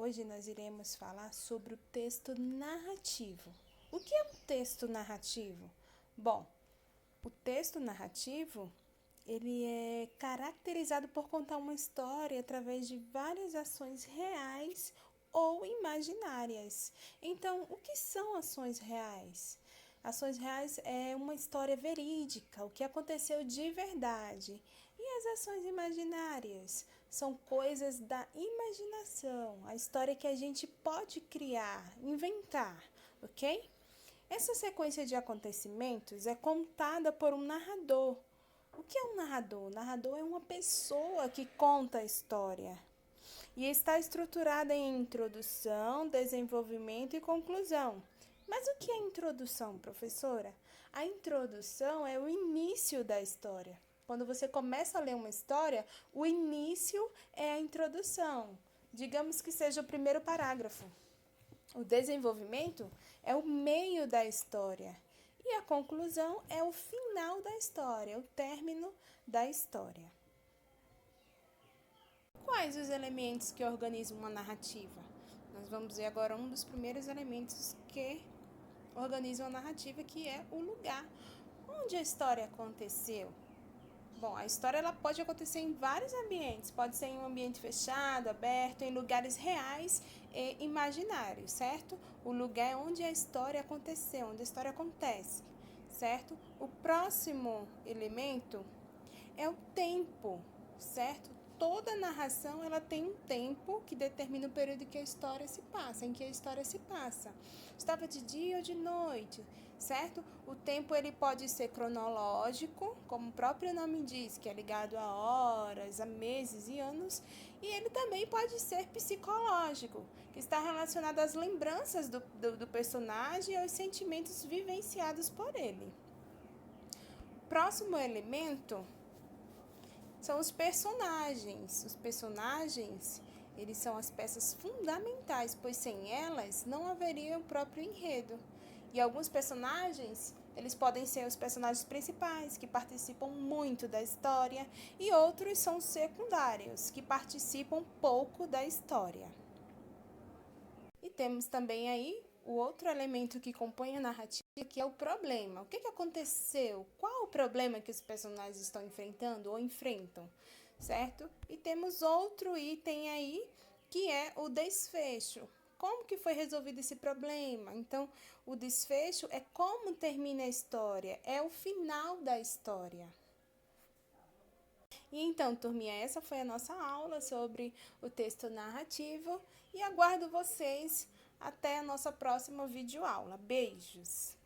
Hoje nós iremos falar sobre o texto narrativo. O que é um texto narrativo? Bom, o texto narrativo, ele é caracterizado por contar uma história através de várias ações reais ou imaginárias. Então, o que são ações reais? Ações reais é uma história verídica, o que aconteceu de verdade. E as ações imaginárias são coisas da imaginação, a história que a gente pode criar, inventar, ok? Essa sequência de acontecimentos é contada por um narrador. O que é um narrador? O narrador é uma pessoa que conta a história e está estruturada em introdução, desenvolvimento e conclusão. Mas o que é introdução, professora? A introdução é o início da história. Quando você começa a ler uma história, o início é a introdução. Digamos que seja o primeiro parágrafo. O desenvolvimento é o meio da história. E a conclusão é o final da história, o término da história. Quais os elementos que organizam uma narrativa? Nós vamos ver agora um dos primeiros elementos que organizam a narrativa, que é o lugar. Onde a história aconteceu? Bom, a história ela pode acontecer em vários ambientes. Pode ser em um ambiente fechado, aberto, em lugares reais e imaginários, certo? O lugar é onde a história aconteceu, onde a história acontece, certo? O próximo elemento é o tempo, certo? Toda narração ela tem um tempo que determina o período que a história se passa, em que a história se passa. Estava de dia ou de noite, certo? O tempo ele pode ser cronológico, como o próprio nome diz, que é ligado a horas, a meses e anos, e ele também pode ser psicológico, que está relacionado às lembranças do personagem e aos sentimentos vivenciados por ele. Próximo elemento são os personagens. Os personagens, eles são as peças fundamentais, pois sem elas não haveria o próprio enredo. E alguns personagens, eles podem ser os personagens principais, que participam muito da história, e outros são secundários, que participam pouco da história. E temos também aí o outro elemento que compõe a narrativa, que é o problema. O que aconteceu? Qual o problema que os personagens estão enfrentando ou enfrentam, certo? E temos outro item aí, que é o desfecho. Como que foi resolvido esse problema? Então, o desfecho é como termina a história, é o final da história. E então, turminha, essa foi a nossa aula sobre o texto narrativo e aguardo vocês até a nossa próxima videoaula. Beijos!